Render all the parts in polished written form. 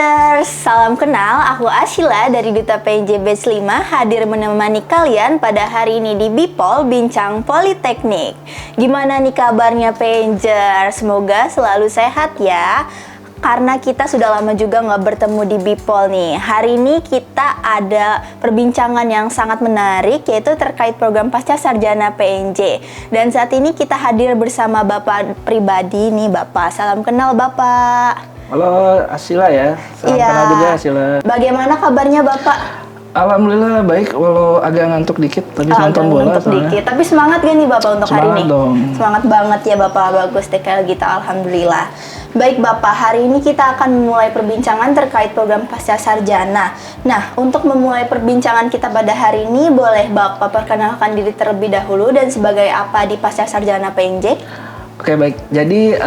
PNJers, salam kenal, aku Ashila dari Duta PNJ Batch 5 hadir menemani kalian pada hari ini di Bipol Bincang Politeknik. Gimana nih kabarnya PNJers? Semoga selalu sehat ya. Karena kita sudah lama juga nggak bertemu di Bipol nih. Hari ini kita ada perbincangan yang sangat menarik, yaitu terkait program Pasca Sarjana PNJ. Dan saat ini kita hadir bersama Bapak pribadi nih, Bapak. Salam kenal Bapak. Halo Ashila ya, salam kenal juga Ashila. Bagaimana kabarnya Bapak? Alhamdulillah baik, walau agak ngantuk dikit, tadi nonton bola dikit. Tapi semangat gak nih Bapak untuk semangat hari ini? Dong. Semangat banget ya Bapak, bagus deh kalau gitu, Alhamdulillah. Baik Bapak, hari ini kita akan memulai perbincangan terkait program Pasca Sarjana. Nah, untuk memulai perbincangan kita pada hari ini, boleh Bapak perkenalkan diri terlebih dahulu dan sebagai apa di Pasca Sarjana PNJ? Oke baik, jadi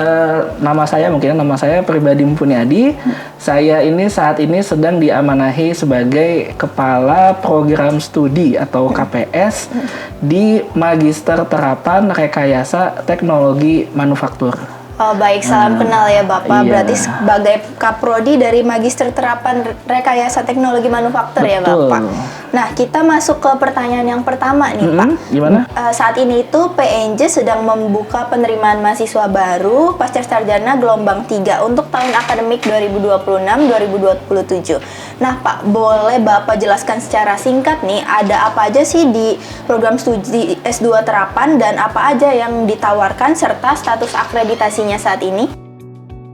nama saya pribadi Mumpuniadi. Saya ini saat ini sedang diamanahi sebagai Kepala Program Studi atau KPS di Magister Terapan Rekayasa Teknologi Manufaktur. Oh baik, salam kenal ya Bapak. Iya. Berarti sebagai Kaprodi dari Magister Terapan Rekayasa Teknologi Manufaktur. Betul. Ya Bapak. Nah, kita masuk ke pertanyaan yang pertama nih Pak. Gimana? Saat ini itu PNJ sedang membuka penerimaan mahasiswa baru Pasca Sarjana gelombang 3 untuk tahun akademik 2026-2027. Nah Pak, boleh Bapak jelaskan secara singkat nih, ada apa aja sih di program studi S2 Terapan dan apa aja yang ditawarkan serta status akreditasinya saat ini?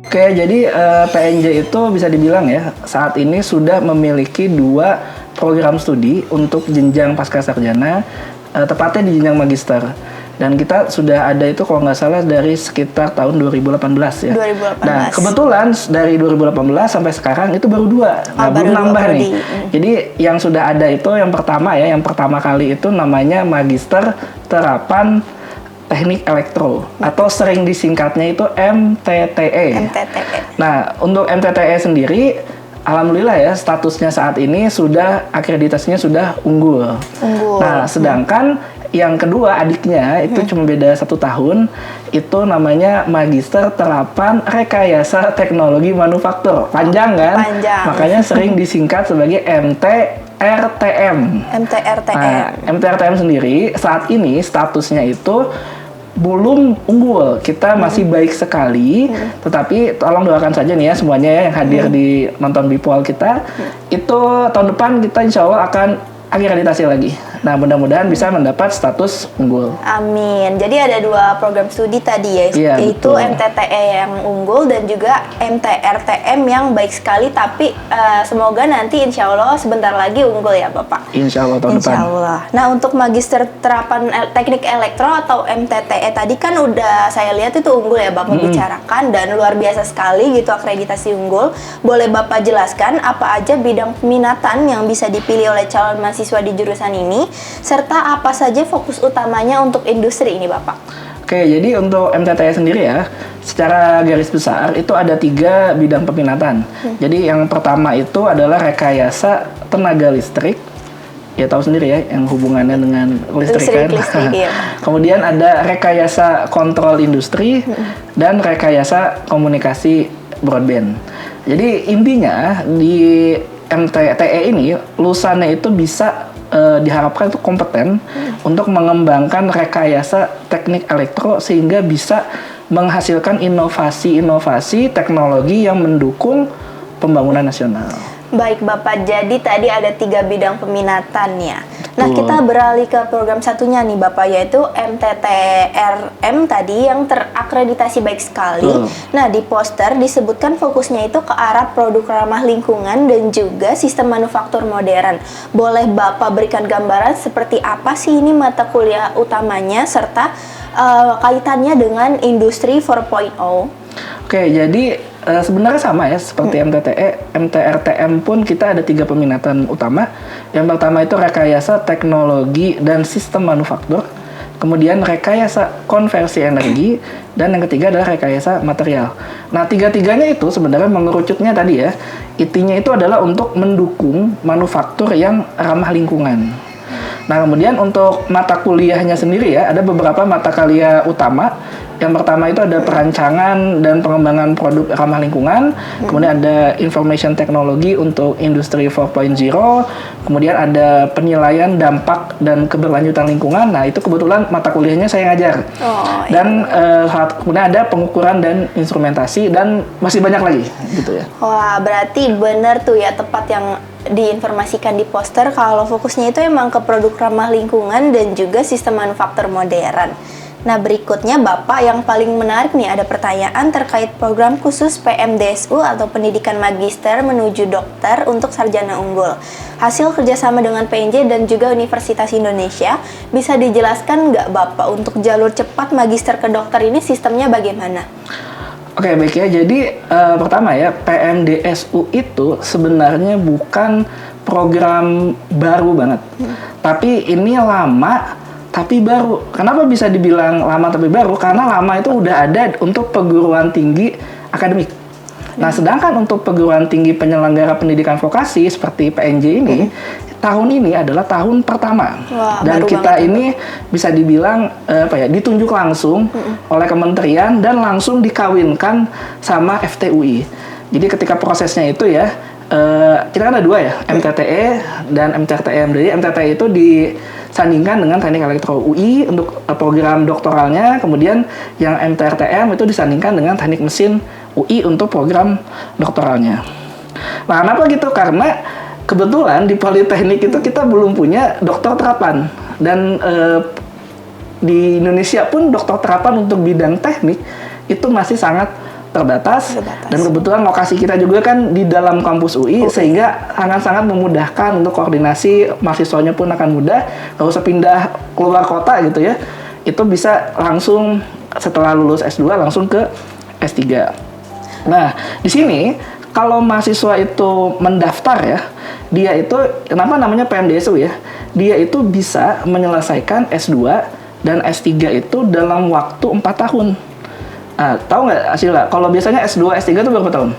Oke, jadi PNJ itu bisa dibilang ya, saat ini sudah memiliki 2 program studi untuk jenjang pasca sarjana, tepatnya di jenjang magister. Dan kita sudah ada itu kalau nggak salah dari sekitar tahun 2018 ya. 2018. Nah, kebetulan dari 2018 sampai sekarang itu baru 2, belum nambah nih. Jadi yang sudah ada itu yang pertama ya, yang pertama kali itu namanya Magister Terapan Teknik Elektro atau sering disingkatnya itu MTTE. Nah, untuk MTTE sendiri alhamdulillah ya, statusnya saat ini sudah akreditasinya sudah unggul. Nah, sedangkan yang kedua adiknya itu cuma beda 1 tahun, itu namanya Magister Terapan Rekayasa Teknologi Manufaktur. Panjang kan? Panjang. Makanya sering disingkat sebagai MTRTM. Nah, MTRTM sendiri saat ini statusnya itu belum unggul, kita masih baik sekali, tetapi tolong doakan saja nih ya semuanya ya yang hadir di nonton Bipol kita, itu tahun depan kita insya Allah akan akreditasi lagi. Nah, mudah-mudahan bisa mendapat status unggul. Amin. Jadi ada 2 program studi tadi ya, iya, yaitu betul. MTTE yang unggul dan juga MTRTM yang baik sekali, tapi semoga nanti insya Allah sebentar lagi unggul ya Bapak. Insya Allah tahun depan. Insya Allah. Nah, untuk Magister Terapan Teknik Elektro atau MTTE tadi kan udah saya lihat itu unggul ya Bapak bicarakan, dan luar biasa sekali gitu akreditasi unggul. Boleh Bapak jelaskan apa aja bidang peminatan yang bisa dipilih oleh calon mahasiswa di jurusan ini, serta apa saja fokus utamanya untuk industri ini Bapak? Oke, jadi untuk MTTE sendiri ya, secara garis besar itu ada 3 bidang peminatan. Jadi yang pertama itu adalah rekayasa tenaga listrik. Ya tahu sendiri ya, yang hubungannya dengan listrik kan. Iya. Kemudian ada rekayasa kontrol industri dan rekayasa komunikasi broadband. Jadi intinya di MTTE ini lulusannya itu bisa diharapkan itu kompeten untuk mengembangkan rekayasa teknik elektro sehingga bisa menghasilkan inovasi-inovasi teknologi yang mendukung pembangunan nasional. Baik Bapak, jadi tadi ada 3 bidang peminatannya. Nah, kita beralih ke program satunya nih Bapak, yaitu MTTRM tadi yang terakreditasi baik sekali. Nah, di poster disebutkan fokusnya itu ke arah produk ramah lingkungan dan juga sistem manufaktur modern. Boleh Bapak berikan gambaran seperti apa sih ini mata kuliah utamanya serta kaitannya dengan industri 4.0? Oke, jadi sebenarnya sama ya seperti MTTE, MTRTM pun kita ada 3 peminatan utama. Yang pertama itu rekayasa teknologi dan sistem manufaktur, kemudian rekayasa konversi energi, dan yang ketiga adalah rekayasa material. Nah, 3-tiganya itu sebenarnya mengerucutnya tadi ya, intinya itu adalah untuk mendukung manufaktur yang ramah lingkungan. Nah, kemudian untuk mata kuliahnya sendiri ya, ada beberapa mata kuliah utama Yang pertama itu ada perancangan dan pengembangan produk ramah lingkungan, kemudian ada information technology untuk industri 4.0, kemudian ada penilaian dampak dan keberlanjutan lingkungan. Nah, itu kebetulan mata kuliahnya saya ngajar. Dan kemudian ada pengukuran dan instrumentasi dan masih banyak lagi gitu ya. Wah, berarti benar tuh ya, tepat yang diinformasikan di poster kalau fokusnya itu emang ke produk ramah lingkungan dan juga sistem manufaktur modern. Nah, berikutnya Bapak yang paling menarik nih, ada pertanyaan terkait program khusus PMDSU atau pendidikan magister menuju dokter untuk sarjana unggul. Hasil kerjasama dengan PNJ dan juga Universitas Indonesia, bisa dijelaskan nggak Bapak untuk jalur cepat magister ke dokter ini sistemnya bagaimana? Oke, baik ya. Jadi pertama ya, PMDSU itu sebenarnya bukan program baru banget. Tapi ini lama tapi baru. Kenapa bisa dibilang lama tapi baru? Karena lama itu udah ada untuk perguruan tinggi akademik. Nah, sedangkan untuk perguruan tinggi penyelenggara pendidikan vokasi seperti PNJ ini, tahun ini adalah tahun pertama. Wah, dan kita ini bisa dibilang ditunjuk langsung oleh kementerian dan langsung dikawinkan sama FTUI. Jadi ketika prosesnya itu ya, kita kan ada dua ya, MTTE dan MTRTM. Jadi MTTE itu disandingkan dengan Teknik Elektro UI untuk program doktoralnya, kemudian yang MTRTM itu disandingkan dengan Teknik Mesin UI untuk program doktoralnya. Nah, kenapa gitu? Karena kebetulan di Politeknik itu kita belum punya dokter terapan, dan di Indonesia pun dokter terapan untuk bidang teknik itu masih sangat terbatas. Dan kebetulan lokasi kita juga kan di dalam kampus UI, sehingga sangat-sangat memudahkan untuk koordinasi, mahasiswanya pun akan mudah, nggak usah pindah keluar kota gitu ya. Itu bisa langsung setelah lulus S2 langsung ke S3. Nah, di sini kalau mahasiswa itu mendaftar ya, dia itu kenapa namanya PMDSU ya? Dia itu bisa menyelesaikan S2 dan S3 itu dalam waktu 4 tahun. Nah, tahu nggak Asila? Kalau biasanya S2, S3 itu berapa tahun?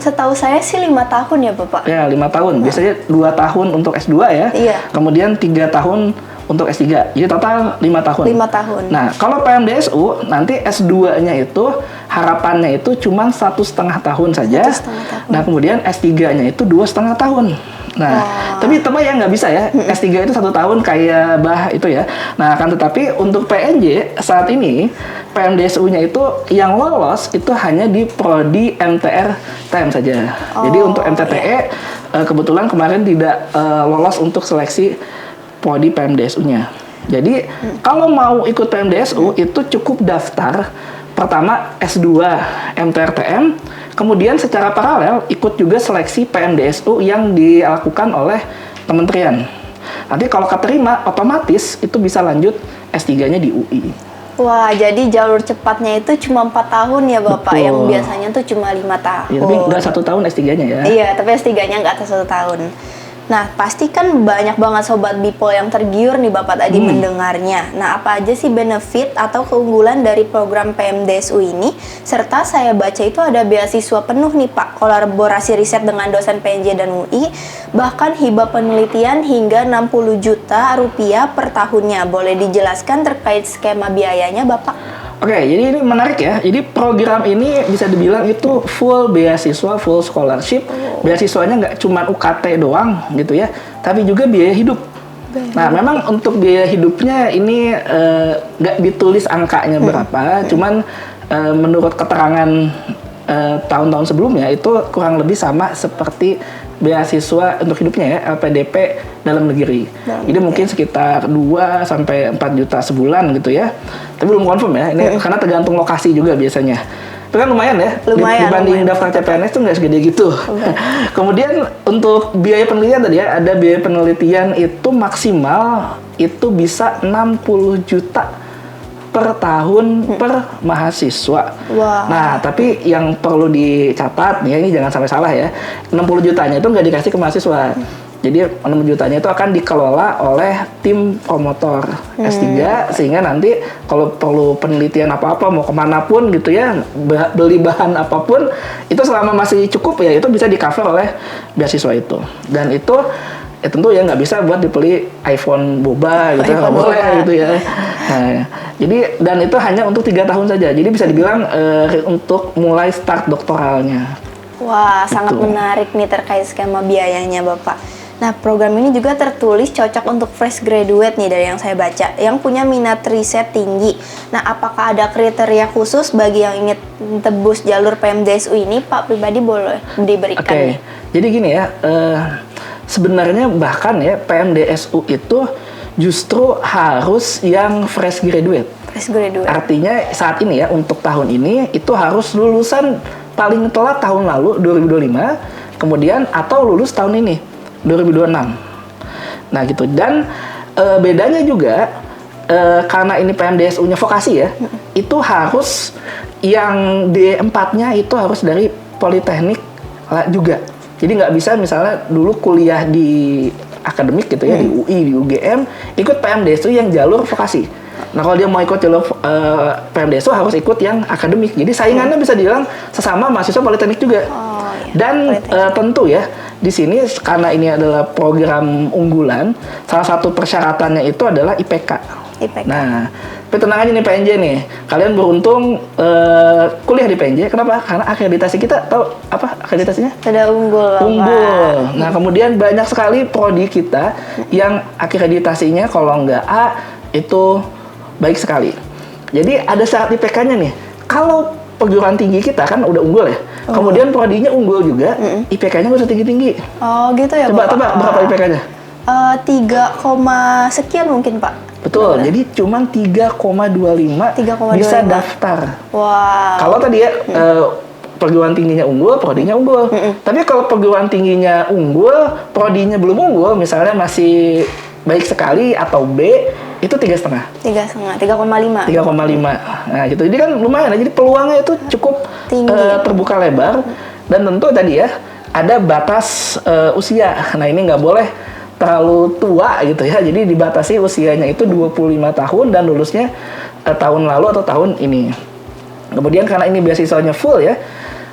Setahu saya sih 5 tahun ya Bapak. Ya, 5 tahun. Biasanya 2 tahun untuk S2 ya. Iya. Kemudian 3 tahun untuk S3. Jadi total 5 tahun. 5 tahun. Nah, kalau PMDSU nanti S2-nya itu harapannya itu cuma 1,5 tahun saja. 1,5 tahun. Nah, kemudian S3-nya itu 2,5 tahun. Nah, tapi tetap ya nggak bisa ya. S3 itu 1 tahun kayak itu ya. Nah, akan tetapi untuk PNJ saat ini PMDSU-nya itu yang lolos itu hanya di prodi MTR-TM saja. Jadi untuk MTTE kebetulan kemarin tidak lolos untuk seleksi prodi PMDSU-nya. Jadi kalau mau ikut PMDSU itu cukup daftar pertama S2 MTR-TM, kemudian secara paralel ikut juga seleksi PMDSU yang dilakukan oleh kementerian. Nanti kalau keterima otomatis itu bisa lanjut S3-nya di UI. Wah, jadi jalur cepatnya itu cuma 4 tahun ya Bapak. Betul. Yang biasanya tuh cuma 5 tahun. Ya, tapi nggak 1 tahun S3-nya ya. Iya, tapi S3-nya nggak atas 1 tahun. Nah, pasti kan banyak banget Sobat Bipol yang tergiur nih Bapak tadi mendengarnya. Nah, apa aja sih benefit atau keunggulan dari program PMDSU ini? Serta saya baca itu ada beasiswa penuh nih Pak, kolaborasi riset dengan dosen PNJ dan UI, bahkan hibah penelitian hingga 60 juta rupiah per tahunnya. Boleh dijelaskan terkait skema biayanya Bapak? Oke, jadi ini menarik ya. Jadi program ini bisa dibilang itu full beasiswa, full scholarship. Beasiswanya nggak cuma UKT doang gitu ya, tapi juga biaya hidup. Nah, memang untuk biaya hidupnya ini nggak ditulis angkanya berapa, cuman menurut keterangan tahun-tahun sebelumnya itu kurang lebih sama seperti beasiswa untuk hidupnya ya, LPDP dalam negeri. Jadi mungkin sekitar 2 sampai 4 juta sebulan gitu ya. Tapi belum confirm ya, ini karena tergantung lokasi juga biasanya. Itu kan lumayan ya, dibanding daftar CPNS tuh nggak segede gitu. Kemudian untuk biaya penelitian tadi ya, ada biaya penelitian itu maksimal itu bisa 60 juta per tahun per mahasiswa. Nah, tapi yang perlu dicatat ya, ini jangan sampai salah ya, 60 jutanya itu nggak dikasih ke mahasiswa. Jadi 6 jutanya itu akan dikelola oleh tim promotor S3, sehingga nanti kalau perlu penelitian apa-apa mau kemanapun gitu ya, beli bahan apapun itu selama masih cukup ya, itu bisa di cover oleh beasiswa itu. Dan itu ya tentu ya nggak bisa buat dibeli iPhone boba gitu, nggak boleh gitu ya. Nah, jadi dan itu hanya untuk 3 tahun saja. Jadi bisa dibilang untuk mulai start doktoralnya. Wah, Gitu. sangat menarik nih terkait skema biayanya Bapak. Nah, program ini juga tertulis cocok untuk fresh graduate nih dari yang saya baca, yang punya minat riset tinggi. Nah, apakah ada kriteria khusus bagi yang ingin tebus jalur PMDSU ini? Pak pribadi boleh diberikan Oke, nih. jadi gini ya, sebenarnya bahkan ya PMDSU itu justru harus yang fresh graduate. Fresh graduate. Artinya saat ini ya untuk tahun ini itu harus lulusan paling telat tahun lalu 2025, kemudian atau lulus tahun ini 2026. Nah gitu. Dan bedanya juga karena ini PMDSU-nya vokasi ya, itu harus yang D4-nya itu harus dari Politeknik juga. Jadi nggak bisa misalnya dulu kuliah di akademik gitu ya, di UI, di UGM, ikut PMDSU yang jalur vokasi. Nah kalau dia mau ikut jalur PMDSU harus ikut yang akademik. Jadi saingannya bisa dibilang sesama mahasiswa Politeknik juga. Oh, iya. Dan tentu ya di sini karena ini adalah program unggulan, salah satu persyaratannya itu adalah IPK. IPK. Nah, tapi tenang aja nih PNJ nih, kalian beruntung kuliah di PNJ. Kenapa? Karena akreditasi kita, tahu apa akreditasinya? Sudah unggul, Bapak. Unggul. Nah, kemudian banyak sekali prodi kita yang akreditasinya kalau nggak A itu baik sekali. Jadi ada syarat IPK-nya nih. Kalau perguruan tinggi kita kan udah unggul ya. Kemudian prodinya unggul juga, IPK-nya nggak usah tinggi-tinggi. Oh gitu ya Coba Bapak. tebak berapa IPK-nya? 3, sekian mungkin Pak. Betul. Jadi cuma 3,25 bisa daftar. Wow. Kalau tadi ya perguruan tingginya unggul, prodinya unggul. Tapi kalau perguruan tingginya unggul, prodinya belum unggul, misalnya masih baik sekali atau B, itu 3,5. 3,5. 3,5. Nah, gitu. Jadi kan lumayan. Jadi peluangnya itu cukup Tinggi. Terbuka lebar. Dan tentu tadi ya ada batas usia. Nah, ini nggak boleh terlalu tua gitu ya. Jadi dibatasi usianya itu 25 tahun dan lulusnya tahun lalu atau tahun ini. Kemudian karena ini beasiswanya full ya,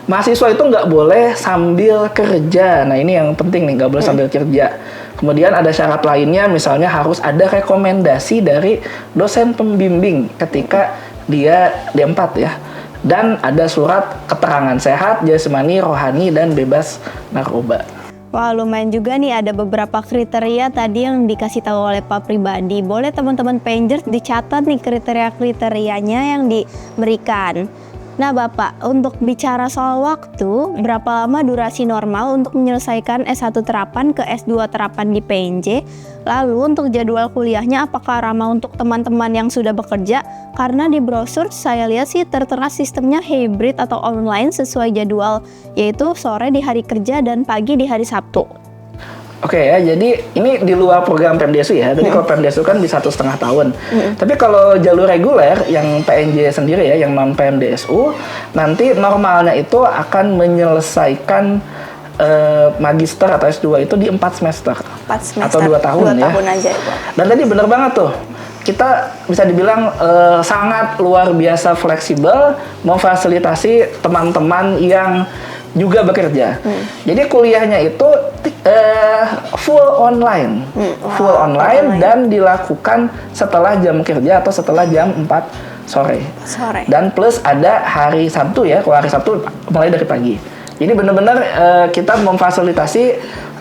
mahasiswa itu nggak boleh sambil kerja. Nah, ini yang penting nih, nggak boleh sambil kerja. Kemudian ada syarat lainnya, misalnya harus ada rekomendasi dari dosen pembimbing ketika dia D4 ya. Dan ada surat keterangan sehat, jasmani, rohani, dan bebas narkoba. Wah, lumayan juga nih ada beberapa kriteria tadi yang dikasih tahu oleh Pak pribadi. Boleh teman-teman Pengers dicatat nih kriteria-kriterianya yang diberikan. Nah Bapak, untuk bicara soal waktu, berapa lama durasi normal untuk menyelesaikan S1 terapan ke S2 terapan di PNJ? Lalu untuk jadwal kuliahnya apakah ramah untuk teman-teman yang sudah bekerja? Karena di brosur saya lihat sih tertera sistemnya hybrid atau online sesuai jadwal, yaitu sore di hari kerja dan pagi di hari Sabtu. Oke ya, jadi ini di luar program PMDSU ya. Tadi kalau PMDSU kan di 1,5 tahun. Tapi kalau jalur reguler yang PNJ sendiri ya, yang non PMDSU, nanti normalnya itu akan menyelesaikan magister atau S2 itu di 4 semester. 4 semester. Atau 2 tahun 2 ya. tahun aja ya, Pak. Dan tadi bener banget tuh. Kita bisa dibilang sangat luar biasa fleksibel memfasilitasi teman-teman yang juga bekerja. Jadi kuliahnya itu full online. Full online dan dilakukan setelah jam kerja atau setelah jam 4 sore. Dan plus ada hari Sabtu ya, kalau hari Sabtu mulai dari pagi. Jadi benar-benar kita memfasilitasi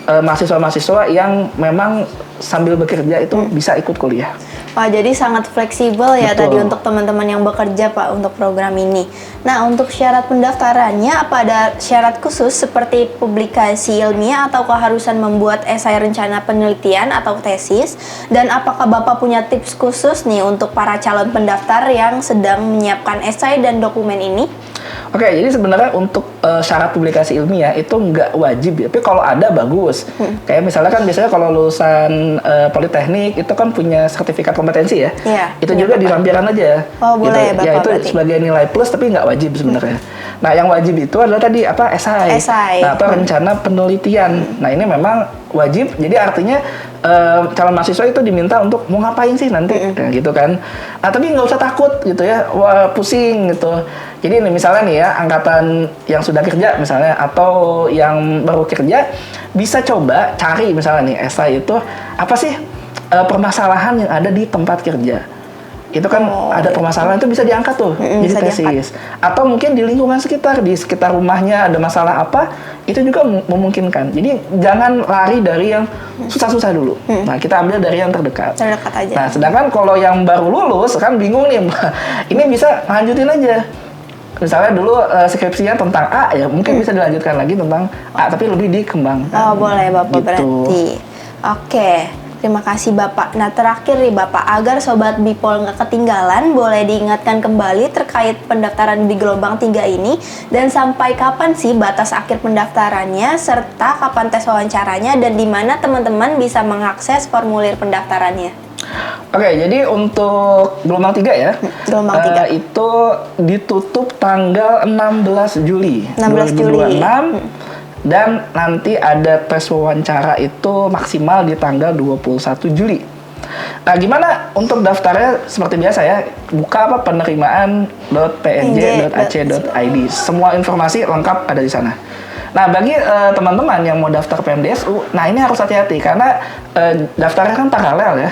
mahasiswa-mahasiswa yang memang sambil bekerja itu bisa ikut kuliah. Wah, jadi sangat fleksibel ya. Betul. Tadi untuk teman-teman yang bekerja Pak untuk program ini. Nah, untuk syarat pendaftarannya apa ada syarat khusus seperti publikasi ilmiah atau keharusan membuat esai rencana penelitian atau tesis? Dan apakah Bapak punya tips khusus nih untuk para calon pendaftar yang sedang menyiapkan esai dan dokumen ini? Oke, jadi sebenarnya untuk syarat publikasi ilmiah itu nggak wajib ya, tapi kalau ada bagus. Kayak misalnya kan biasanya kalau lulusan Politeknik itu kan punya sertifikat kompetensi ya. Iya, Itu juga Bapak. di lampiran aja. Oh, boleh ya, Bapak, Ya itu berarti. sebagai nilai plus tapi nggak wajib sebenarnya. Nah, yang wajib itu adalah tadi apa? Esai. Nah, atau rencana penelitian. Nah, ini memang wajib. Jadi artinya calon mahasiswa itu diminta untuk mau ngapain sih nanti, nah, gitu kan. Nah, tapi nggak usah takut gitu ya. Wah, pusing gitu. Jadi nih, misalnya nih ya, angkatan yang sudah kerja misalnya atau yang baru kerja bisa coba cari misalnya nih esai itu apa sih permasalahan yang ada di tempat kerja. itu kan ada permasalahan itu bisa diangkat tuh jadi bisa tesis. Atau mungkin di lingkungan sekitar, di sekitar rumahnya ada masalah apa, itu juga memungkinkan. Jadi jangan lari dari yang susah-susah dulu. Nah, kita ambil dari yang terdekat. Terdekat aja. Nah, sedangkan kalau yang baru lulus kan bingung nih, ini bisa lanjutin aja. Misalnya dulu skripsinya tentang A ya, mungkin bisa dilanjutkan lagi tentang A, tapi lebih dikembangkan. Oh, boleh Bapak gitu. berarti. Oke, terima kasih Bapak. Nah, terakhir nih Bapak, agar Sobat Bipol nggak ketinggalan, boleh diingatkan kembali terkait pendaftaran di gelombang 3 ini, dan sampai kapan sih batas akhir pendaftarannya, serta kapan tes wawancaranya, dan di mana teman-teman bisa mengakses formulir pendaftarannya. Oke, jadi untuk gelombang 3 ya, Gelombang 3. itu ditutup tanggal 16 Juli 16 Juli. 2026 dan nanti ada tes wawancara itu maksimal di tanggal 21 Juli. Nah, gimana untuk daftarnya? Seperti biasa ya, buka penerimaan.pnj.ac.id. Semua informasi lengkap ada di sana. Nah, bagi teman-teman yang mau daftar PMDSU, nah ini harus hati-hati karena daftarnya kan paralel ya.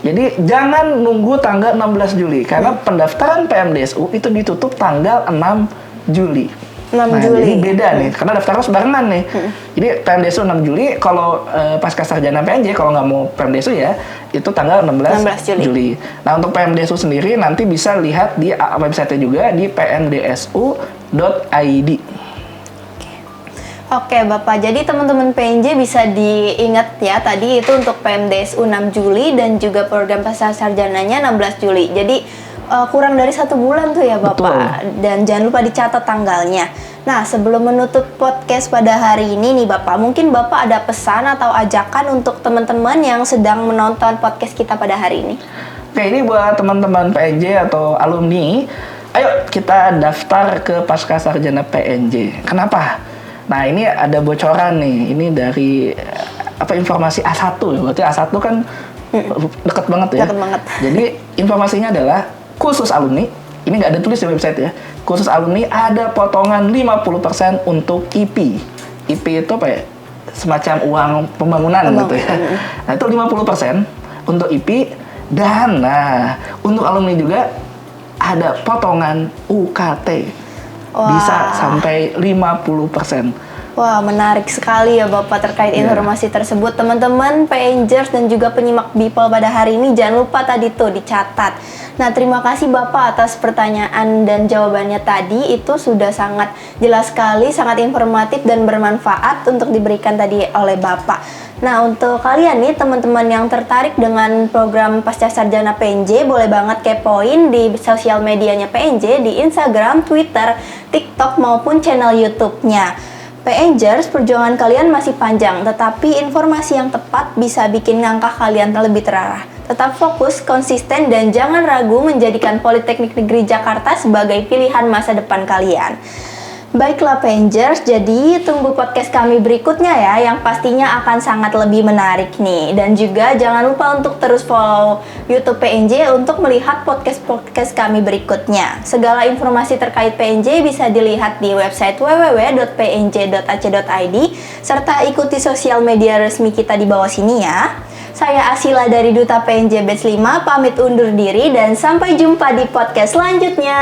Jadi jangan nunggu tanggal 16 Juli karena pendaftaran PMDSU itu ditutup tanggal 6 Juli. 6 Juli. Jadi beda nih karena daftarnya sebarengan nih. Jadi PMDSU 6 Juli, kalau pasca sarjana PNJ kalau nggak mau PMDSU ya itu tanggal 16 Juli. Nah, untuk PMDSU sendiri nanti bisa lihat di website-nya juga di pndsu.id. Oke Bapak, jadi teman-teman PNJ bisa diingat ya, tadi itu untuk PMDSU 6 Juli dan juga program pasca sarjananya 16 Juli. Jadi kurang dari 1 bulan tuh ya Bapak. Betul. Dan jangan lupa dicatat tanggalnya. Nah, sebelum menutup podcast pada hari ini nih Bapak, mungkin Bapak ada pesan atau ajakan untuk teman-teman yang sedang menonton podcast kita pada hari ini? Oke, ini buat teman-teman PNJ atau alumni, ayo kita daftar ke pasca sarjana PNJ. Kenapa? Nah, ini ada bocoran nih. Ini dari informasi A1 ya. Berarti A1 kan deket banget ya. Deket banget. Jadi informasinya adalah khusus alumni. Ini nggak ada tulis di website ya. Khusus alumni ada potongan 50% untuk IP. IP itu apa ya? Semacam uang pembangunan gitu ya. Nah, itu 50% untuk IP. Dan untuk alumni juga ada potongan UKT. Wah. Bisa sampai 50%. Wah, menarik sekali ya Bapak terkait informasi tersebut. Teman-teman PNJers dan juga penyimak Bipol pada hari ini, jangan lupa tadi tuh dicatat. Nah, terima kasih Bapak atas pertanyaan dan jawabannya tadi. Itu sudah sangat jelas sekali, sangat informatif dan bermanfaat untuk diberikan tadi oleh Bapak. Nah, untuk kalian nih teman-teman yang tertarik dengan program Pasca Sarjana PNJ, boleh banget kepoin di sosial medianya PNJ, di Instagram, Twitter, TikTok maupun channel YouTube-nya. PNJers, perjuangan kalian masih panjang, tetapi informasi yang tepat bisa bikin langkah kalian lebih terarah. Tetap fokus, konsisten, dan jangan ragu menjadikan Politeknik Negeri Jakarta sebagai pilihan masa depan kalian. Baiklah PNJers, jadi tunggu podcast kami berikutnya ya, yang pastinya akan sangat lebih menarik nih. Dan juga jangan lupa untuk terus follow YouTube PNJ untuk melihat podcast-podcast kami berikutnya. Segala informasi terkait PNJ bisa dilihat di website www.pnj.ac.id, serta ikuti sosial media resmi kita di bawah sini ya. Saya Asila dari Duta PNJ Batch 5, pamit undur diri dan sampai jumpa di podcast selanjutnya.